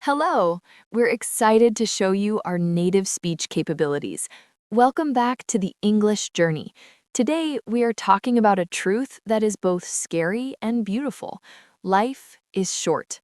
Hello! We're excited to show you our native speech capabilities. Welcome back to the English journey. Today, we are talking about a truth that is both scary and beautiful. Life is short.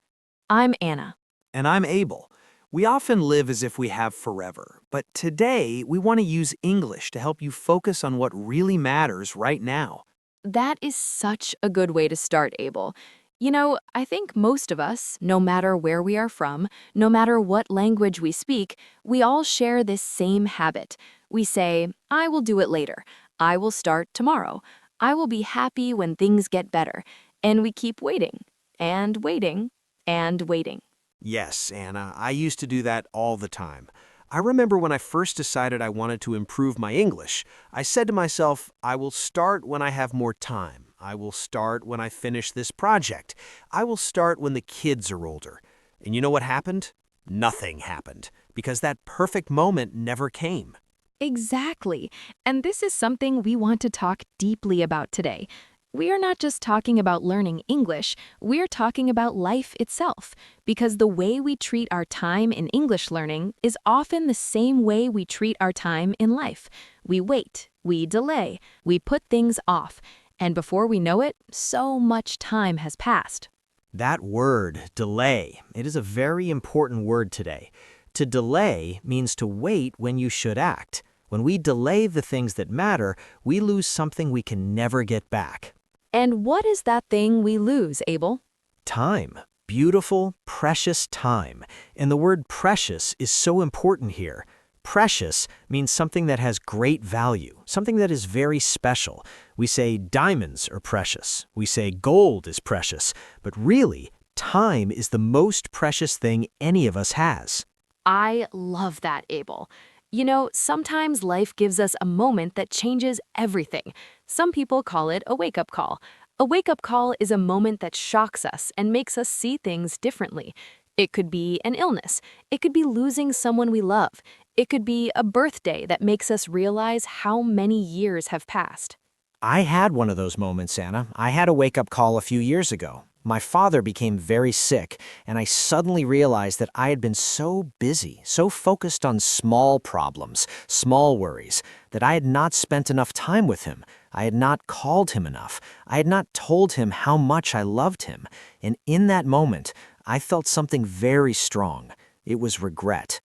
I'm Anna. And I'm Abel. We often live as if we have forever, but today we want to use English to help you focus on what really matters right now. That is such a good way to start, Abel. You know, I think most of us, no matter where we are from, no matter what language we speak, we all share this same habit. We say, I will do it later. I will start tomorrow. I will be happy when things get better. And we keep waiting, and waiting, and waiting. Yes, Anna, I used to do that all the time. I remember when I first decided I wanted to improve my English, I said to myself, I will start when I have more time. I will start when I finish this project. I will start when the kids are older. And you know what happened? Nothing happened, because that perfect moment never came. Exactly. And this is something we want to talk deeply about today. We are not just talking about learning English, we're talking about life itself, because the way we treat our time in English learning is often the same way we treat our time in life. We wait, we delay, we put things off, and before we know it, so much time has passed. That word, delay, it is a very important word today. To delay means to wait when you should act. When we delay the things that matter, we lose something we can never get back. And what is that thing we lose, Abel? Time. Beautiful, precious time. And the word precious is so important here. Precious means something that has great value, something that is very special. We say diamonds are precious. We say gold is precious. But really, time is the most precious thing any of us has. I love that, Abel. You know, sometimes life gives us a moment that changes everything. Some people call it a wake-up call. A wake-up call is a moment that shocks us and makes us see things differently. It could be an illness. It could be losing someone we love. It could be a birthday that makes us realize how many years have passed. I had one of those moments, Anna. I had a wake-up call a few years ago. My father became very sick, and I suddenly realized that I had been so busy, so focused on small problems, small worries, that I had not spent enough time with him. I had not called him enough. I had not told him how much I loved him. And in that moment, I felt something very strong. It was regret.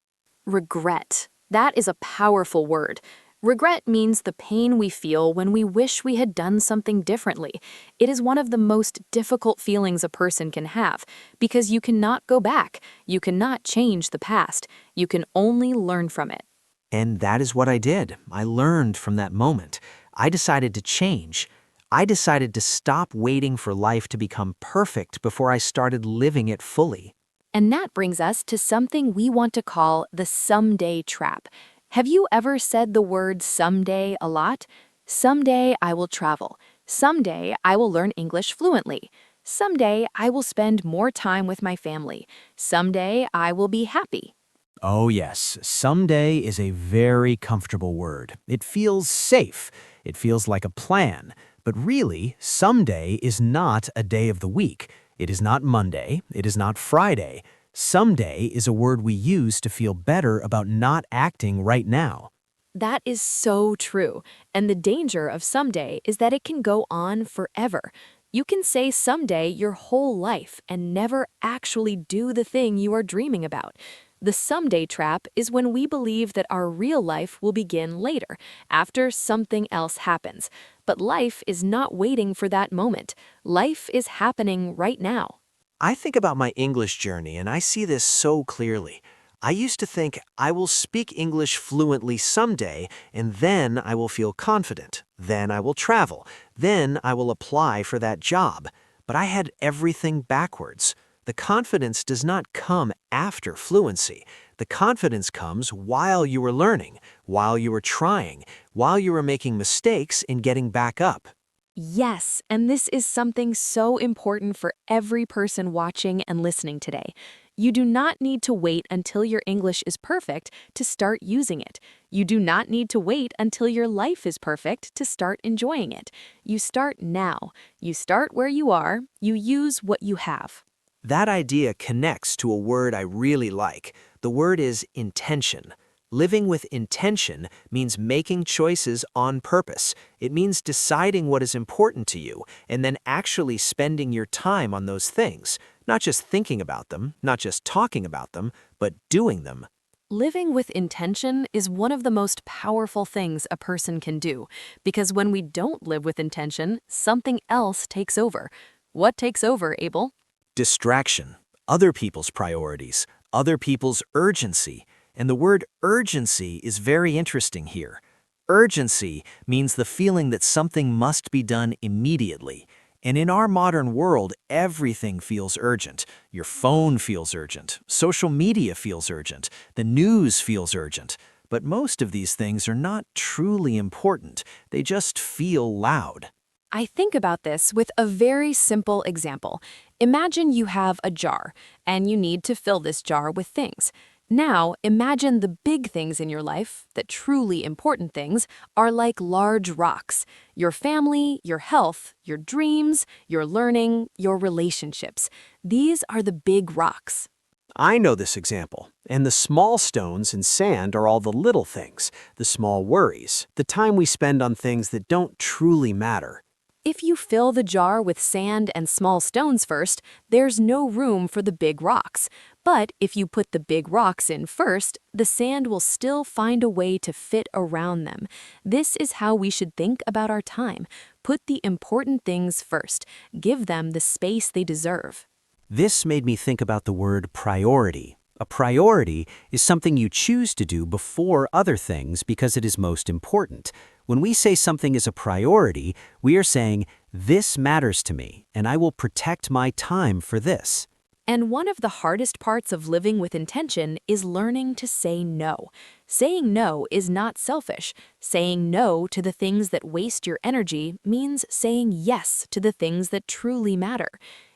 Regret. That is a powerful word. Regret means the pain we feel when we wish we had done something differently. It is one of the most difficult feelings a person can have because you cannot go back. You cannot change the past. You can only learn from it. And that is what I did. I learned from that moment. I decided to change. I decided to stop waiting for life to become perfect before I started living it fully. And that brings us to something we want to call the someday trap. Have you ever said the word someday a lot? Someday I will travel. Someday I will learn English fluently. Someday I will spend more time with my family. Someday I will be happy. Oh yes, someday is a very comfortable word. It feels safe. It feels like a plan. But really, someday is not a day of the week. It is not Monday. It is not Friday. Someday is a word we use to feel better about not acting right now. That is so true. And the danger of someday is that it can go on forever. You can say someday your whole life and never actually do the thing you are dreaming about. The someday trap is when we believe that our real life will begin later, after something else happens. But life is not waiting for that moment. Life is happening right now. I think about my English journey and I see this so clearly. I used to think I will speak English fluently someday and then I will feel confident. Then I will travel. Then I will apply for that job. But I had everything backwards. The confidence does not come after fluency. The confidence comes while you are learning, while you are trying, while you are making mistakes and getting back up. Yes, and this is something so important for every person watching and listening today. You do not need to wait until your English is perfect to start using it. You do not need to wait until your life is perfect to start enjoying it. You start now. You start where you are. You use what you have. That idea connects to a word I really like. The word is intention. Living with intention means making choices on purpose. It means deciding what is important to you and then actually spending your time on those things. Not just thinking about them, not just talking about them, but doing them. Living with intention is one of the most powerful things a person can do, because when we don't live with intention, something else takes over. What takes over, Abel? Distraction, other people's priorities, other people's urgency. And the word urgency is very interesting here. Urgency means the feeling that something must be done immediately. And in our modern world, everything feels urgent. Your phone feels urgent. Social media feels urgent. The news feels urgent. But most of these things are not truly important. They just feel loud. I think about this with a very simple example. Imagine you have a jar, and you need to fill this jar with things. Now, imagine the big things in your life, the truly important things, are like large rocks. Your family, your health, your dreams, your learning, your relationships. These are the big rocks. I know this example, and the small stones and sand are all the little things, the small worries, the time we spend on things that don't truly matter. If you fill the jar with sand and small stones first, there's no room for the big rocks. But if you put the big rocks in first, the sand will still find a way to fit around them. This is how we should think about our time. Put the important things first. Give them the space they deserve. This made me think about the word priority. A priority is something you choose to do before other things because it is most important. When we say something is a priority, we are saying, this matters to me, and I will protect my time for this. And one of the hardest parts of living with intention is learning to say no. Saying no is not selfish. Saying no to the things that waste your energy means saying yes to the things that truly matter.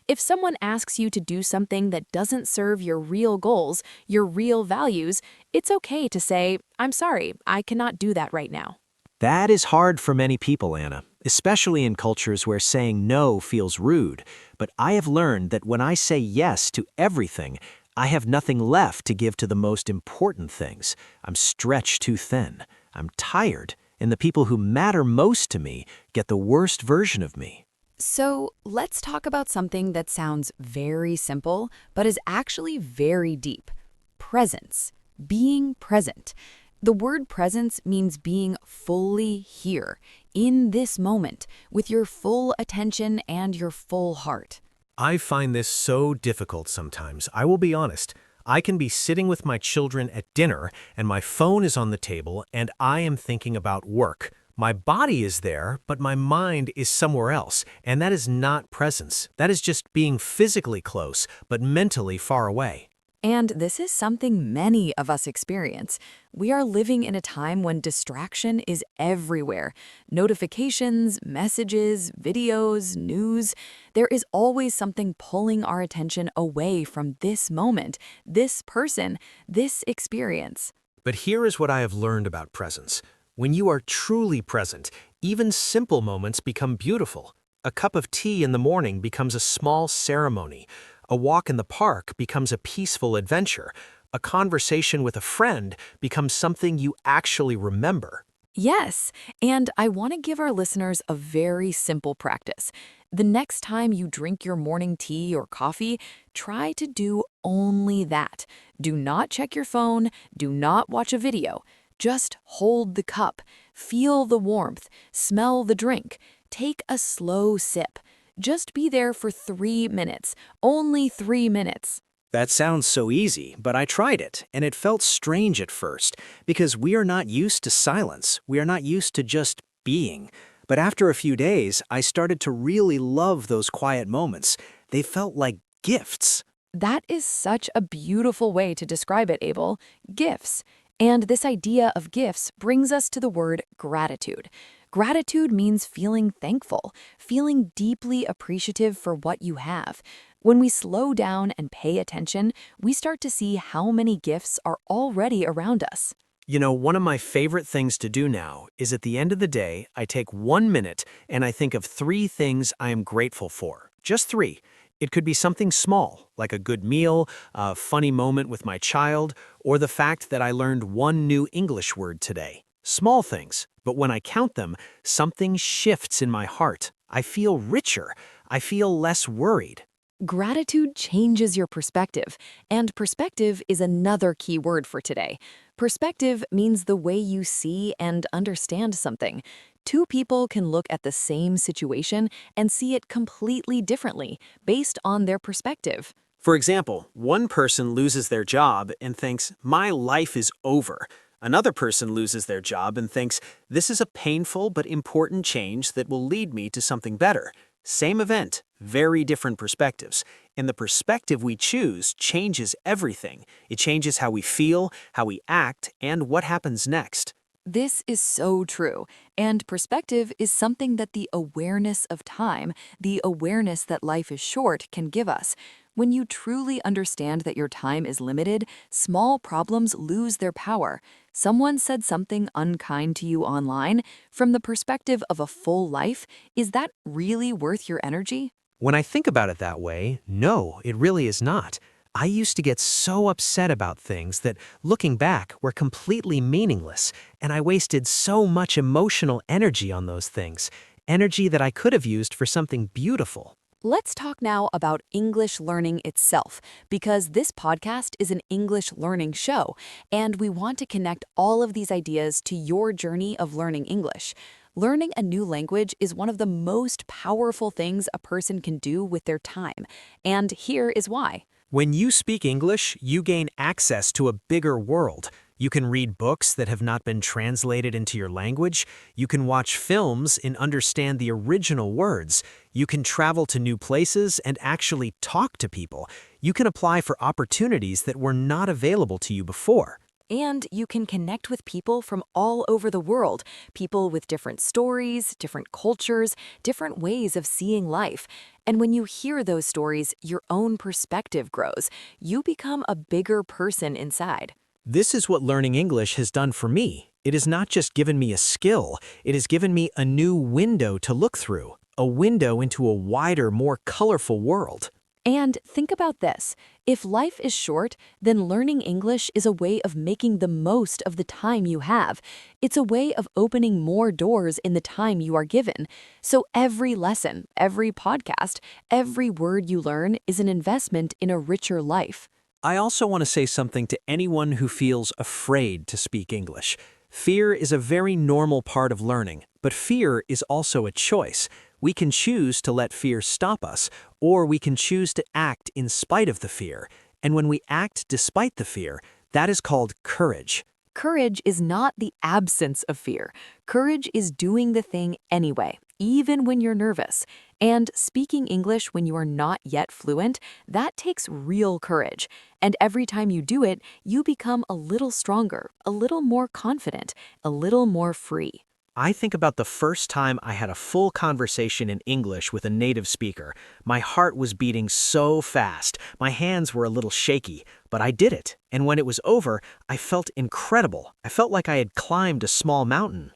If someone asks you to do something that doesn't serve your real goals, your real values, it's okay to say, I'm sorry, I cannot do that right now. That is hard for many people, Anna, especially in cultures where saying no feels rude. But I have learned that when I say yes to everything, I have nothing left to give to the most important things. I'm stretched too thin. I'm tired, and the people who matter most to me get the worst version of me. So let's talk about something that sounds very simple, but is actually very deep. Presence. Being present. The word presence means being fully here, in this moment, with your full attention and your full heart. I find this so difficult sometimes. I will be honest. I can be sitting with my children at dinner and my phone is on the table and I am thinking about work. My body is there, but my mind is somewhere else, and that is not presence. That is just being physically close, but mentally far away. And this is something many of us experience. We are living in a time when distraction is everywhere. Notifications, messages, videos, news. There is always something pulling our attention away from this moment, this person, this experience. But here is what I have learned about presence. When you are truly present, even simple moments become beautiful. A cup of tea in the morning becomes a small ceremony. A walk in the park becomes a peaceful adventure. A conversation with a friend becomes something you actually remember. Yes, and I want to give our listeners a very simple practice. The next time you drink your morning tea or coffee, try to do only that. Do not check your phone, do not watch a video. Just hold the cup, feel the warmth, smell the drink, take a slow sip. Just be there for 3 minutes, only 3 minutes. That sounds so easy, but I tried it, and it felt strange at first, because we are not used to silence. We are not used to just being. But after a few days, I started to really love those quiet moments. They felt like gifts. That is such a beautiful way to describe it, Abel. Gifts. And this idea of gifts brings us to the word gratitude. Gratitude means feeling thankful, feeling deeply appreciative for what you have. When we slow down and pay attention, we start to see how many gifts are already around us. You know, one of my favorite things to do now is at the end of the day, I take 1 minute and I think of 3 things I am grateful for. Just 3. It could be something small, like a good meal, a funny moment with my child, or the fact that I learned one new English word today. Small things, but when I count them, something shifts in my heart. I feel richer. I feel less worried. Gratitude changes your perspective, and perspective is another key word for today. Perspective means the way you see and understand something. Two people can look at the same situation and see it completely differently based on their perspective. For example, one person loses their job and thinks, my life is over. Another person loses their job and thinks, this is a painful but important change that will lead me to something better. Same event, very different perspectives. And the perspective we choose changes everything. It changes how we feel, how we act, and what happens next. This is so true, and perspective is something that the awareness of time, the awareness that life is short, can give us. When you truly understand that your time is limited, small problems lose their power. Someone said something unkind to you online. From the perspective of a full life, is that really worth your energy? When I think about it that way, no, it really is not. I used to get so upset about things that, looking back, were completely meaningless, and I wasted so much emotional energy on those things, energy that I could have used for something beautiful. Let's talk now about English learning itself, because this podcast is an English learning show, and we want to connect all of these ideas to your journey of learning English. Learning a new language is one of the most powerful things a person can do with their time, and here is why. When you speak English, you gain access to a bigger world. You can read books that have not been translated into your language. You can watch films and understand the original words. You can travel to new places and actually talk to people. You can apply for opportunities that were not available to you before. And you can connect with people from all over the world, people with different stories, different cultures, different ways of seeing life. And when you hear those stories, your own perspective grows. You become a bigger person inside. This is what learning English has done for me. It has not just given me a skill, it has given me a new window to look through, a window into a wider, more colorful world. And think about this. If life is short, then learning English is a way of making the most of the time you have. It's a way of opening more doors in the time you are given. So every lesson, every podcast, every word you learn is an investment in a richer life. I also want to say something to anyone who feels afraid to speak English. Fear is a very normal part of learning, but fear is also a choice. We can choose to let fear stop us, or we can choose to act in spite of the fear. And when we act despite the fear, that is called courage. Courage is not the absence of fear. Courage is doing the thing anyway, even when you're nervous. And speaking English when you are not yet fluent, that takes real courage. And every time you do it, you become a little stronger, a little more confident, a little more free. I think about the first time I had a full conversation in English with a native speaker. My heart was beating so fast, my hands were a little shaky, but I did it. And when it was over, I felt incredible. I felt like I had climbed a small mountain.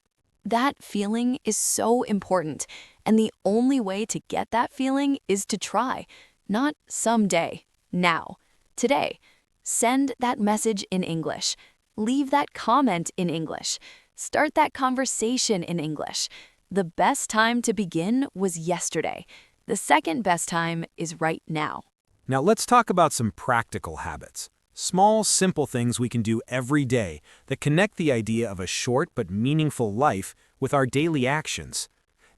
That feeling is so important, and the only way to get that feeling is to try. Not someday, now, today. Send that message in English. Leave that comment in English. Start that conversation in English. The best time to begin was yesterday. The second best time is right now. Now let's talk about some practical habits. Small, simple things we can do every day that connect the idea of a short but meaningful life with our daily actions.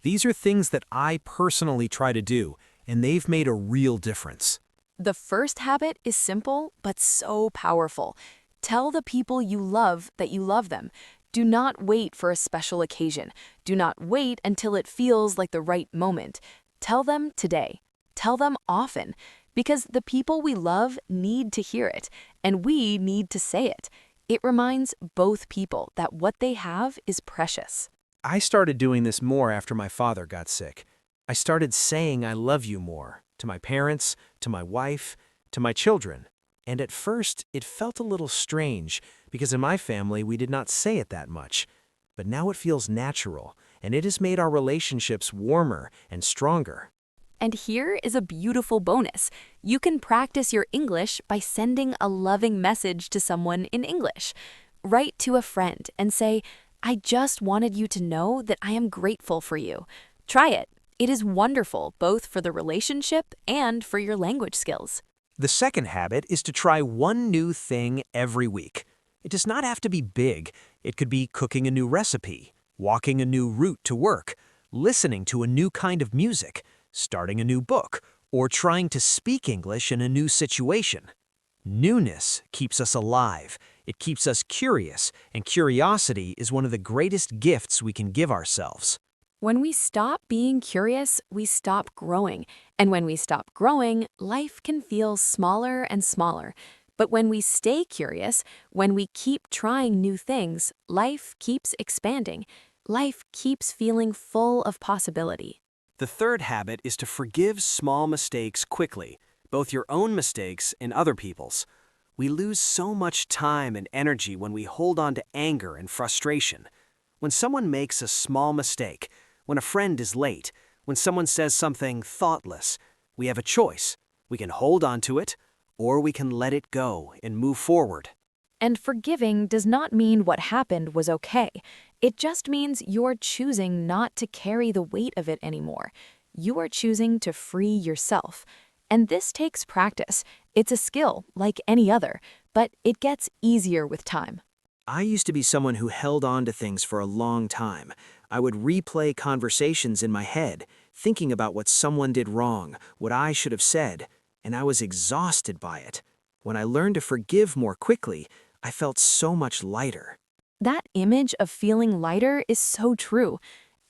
These are things that I personally try to do, and they've made a real difference. The first habit is simple but so powerful. Tell the people you love that you love them. Do not wait for a special occasion. Do not wait until it feels like the right moment. Tell them today. Tell them often. Because the people we love need to hear it, and we need to say it. It reminds both people that what they have is precious. I started doing this more after my father got sick. I started saying I love you more, to my parents, to my wife, to my children. And at first, it felt a little strange, because in my family we did not say it that much. But now it feels natural, and it has made our relationships warmer and stronger. And here is a beautiful bonus. You can practice your English by sending a loving message to someone in English. Write to a friend and say, "I just wanted you to know that I am grateful for you." Try it. It is wonderful both for the relationship and for your language skills. The second habit is to try one new thing every week. It does not have to be big. It could be cooking a new recipe, walking a new route to work, listening to a new kind of music, starting a new book, or trying to speak English in a new situation. Newness keeps us alive. It keeps us curious, and curiosity is one of the greatest gifts we can give ourselves. When we stop being curious, we stop growing. And when we stop growing, life can feel smaller and smaller. But when we stay curious, when we keep trying new things, life keeps expanding. Life keeps feeling full of possibility. The third habit is to forgive small mistakes quickly, both your own mistakes and other people's. We lose so much time and energy when we hold on to anger and frustration. When someone makes a small mistake, when a friend is late, when someone says something thoughtless, we have a choice. We can hold on to it, or we can let it go and move forward. And forgiving does not mean what happened was okay. It just means you're choosing not to carry the weight of it anymore. You are choosing to free yourself. And this takes practice. It's a skill like any other, but it gets easier with time. I used to be someone who held on to things for a long time. I would replay conversations in my head, thinking about what someone did wrong, what I should have said, and I was exhausted by it. When I learned to forgive more quickly, I felt so much lighter. That image of feeling lighter is so true.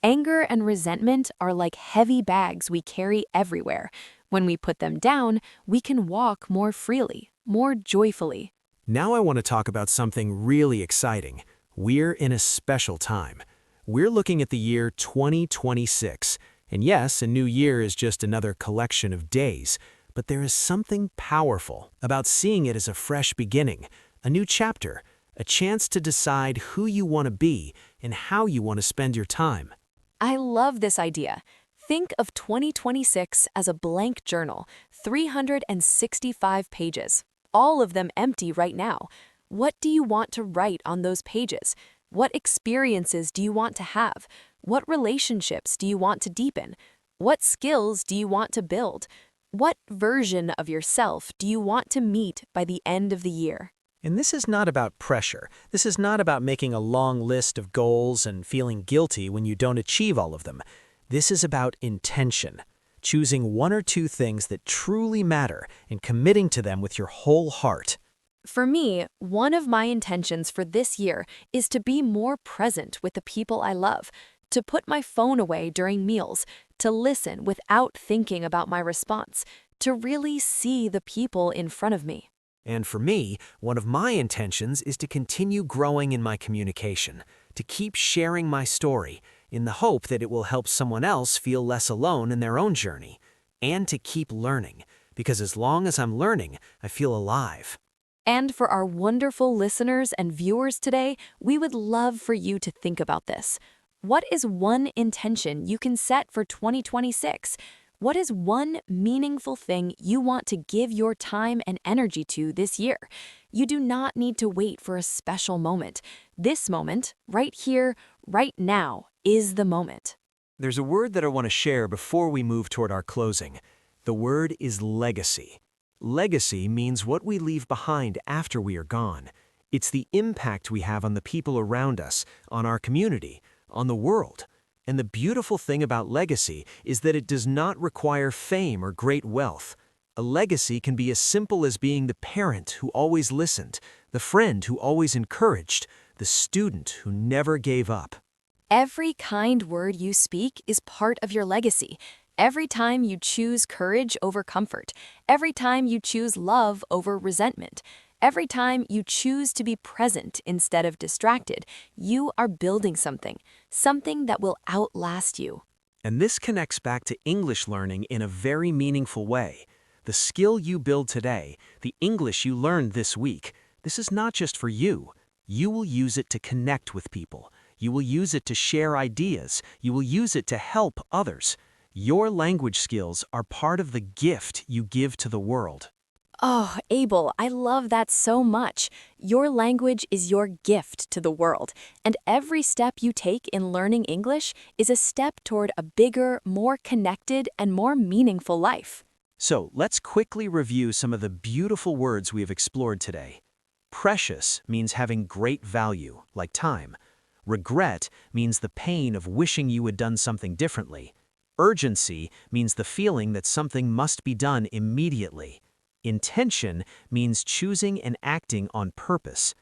Anger and resentment are like heavy bags we carry everywhere. When we put them down, we can walk more freely, more joyfully. Now I want to talk about something really exciting. We're in a special time. We're looking at the year 2026. And yes, a new year is just another collection of days, but there is something powerful about seeing it as a fresh beginning, a new chapter, a chance to decide who you want to be and how you want to spend your time. I love this idea. Think of 2026 as a blank journal, 365 pages, all of them empty right now. What do you want to write on those pages? What experiences do you want to have? What relationships do you want to deepen? What skills do you want to build? What version of yourself do you want to meet by the end of the year? And this is not about pressure. This is not about making a long list of goals and feeling guilty when you don't achieve all of them. This is about intention, choosing one or two things that truly matter and committing to them with your whole heart. For me, one of my intentions for this year is to be more present with the people I love, to put my phone away during meals, to listen without thinking about my response, to really see the people in front of me. And for me, one of my intentions is to continue growing in my communication, to keep sharing my story, in the hope that it will help someone else feel less alone in their own journey, and to keep learning, because as long as I'm learning, I feel alive. And for our wonderful listeners and viewers today, we would love for you to think about this. What is one intention you can set for 2026? What is one meaningful thing you want to give your time and energy to this year? You do not need to wait for a special moment. This moment, right here, right now, is the moment. There's a word that I want to share before we move toward our closing. The word is legacy. Legacy means what we leave behind after we are gone. It's the impact we have on the people around us, on our community, on the world. And the beautiful thing about legacy is that it does not require fame or great wealth. A legacy can be as simple as being the parent who always listened, the friend who always encouraged, the student who never gave up. Every kind word you speak is part of your legacy. Every time you choose courage over comfort, every time you choose love over resentment, every time you choose to be present instead of distracted, you are building something that will outlast you. And this connects back to English learning in a very meaningful way. The skill you build today, the English you learned this week, this is not just for you. You will use it to connect with people. You will use it to share ideas. You will use it to help others. Your language skills are part of the gift you give to the world. Oh, Abel, I love that so much. Your language is your gift to the world, and every step you take in learning English is a step toward a bigger, more connected, and more meaningful life. So let's quickly review some of the beautiful words we have explored today. Precious means having great value, like time. Regret means the pain of wishing you had done something differently. Urgency means the feeling that something must be done immediately. Intention means choosing and acting on purpose.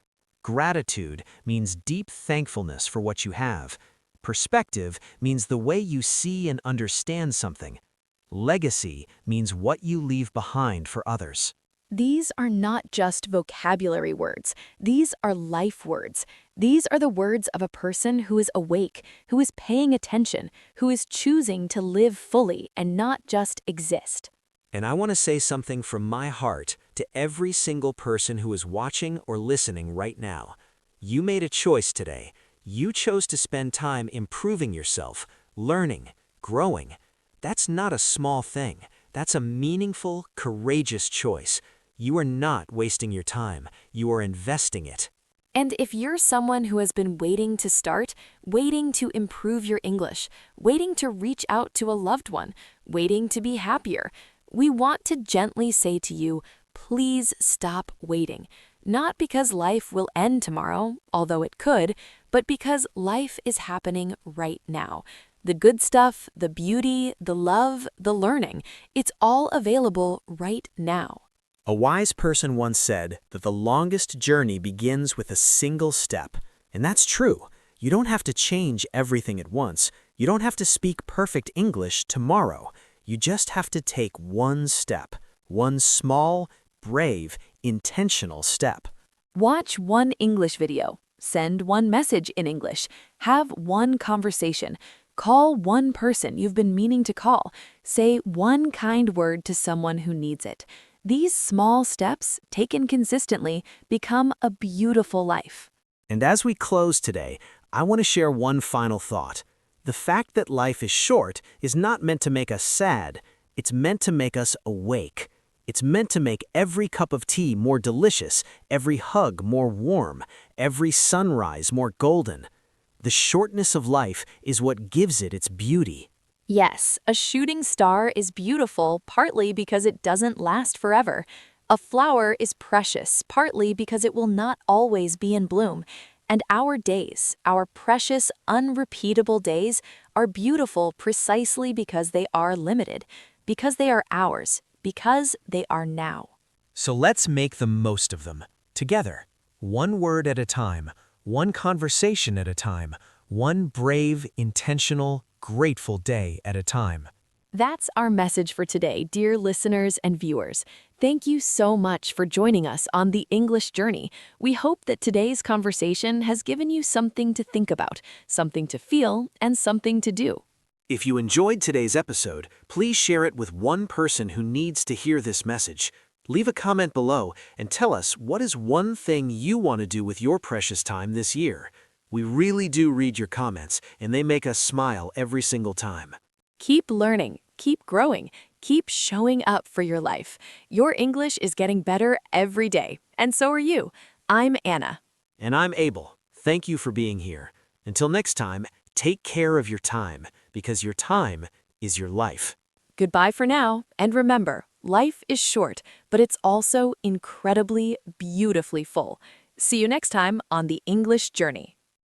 Gratitude means deep thankfulness for what you have. Perspective means the way you see and understand something. Legacy means what you leave behind for others. These are not just vocabulary words. These are life words. These are the words of a person who is awake, who is paying attention, who is choosing to live fully and not just exist. And I want to say something from my heart to every single person who is watching or listening right now. You made a choice today. You chose to spend time improving yourself, learning, growing. That's not a small thing. That's a meaningful, courageous choice. You are not wasting your time. You are investing it. And if you're someone who has been waiting to start, waiting to improve your English, waiting to reach out to a loved one, waiting to be happier, we want to gently say to you, please stop waiting. Not because life will end tomorrow, although it could, but because life is happening right now. The good stuff, the beauty, the love, the learning, it's all available right now. A wise person once said that the longest journey begins with a single step. And that's true. You don't have to change everything at once. You don't have to speak perfect English tomorrow. You just have to take one step, one small, brave, intentional step. Watch one English video, send one message in English, have one conversation, call one person you've been meaning to call, say one kind word to someone who needs it. These small steps, taken consistently, become a beautiful life. And as we close today, I want to share one final thought. The fact that life is short is not meant to make us sad. It's meant to make us awake. It's meant to make every cup of tea more delicious, every hug more warm, every sunrise more golden. The shortness of life is what gives it its beauty. Yes, a shooting star is beautiful partly because it doesn't last forever. A flower is precious partly because it will not always be in bloom. And our days, our precious, unrepeatable days, are beautiful precisely because they are limited, because they are ours, because they are now. So let's make the most of them, together. One word at a time, one conversation at a time, one brave, intentional, grateful day at a time. That's our message for today, dear listeners and viewers. Thank you so much for joining us on the English journey. We hope that today's conversation has given you something to think about, something to feel, and something to do. If you enjoyed today's episode, please share it with one person who needs to hear this message. Leave a comment below and tell us what is one thing you want to do with your precious time this year. We really do read your comments, and they make us smile every single time. Keep learning, keep growing, keep showing up for your life. Your English is getting better every day, and so are you. I'm Anna. And I'm Abel. Thank you for being here. Until next time, take care of your time, because your time is your life. Goodbye for now, and remember, life is short, but it's also incredibly, beautifully full. See you next time on the English Journey.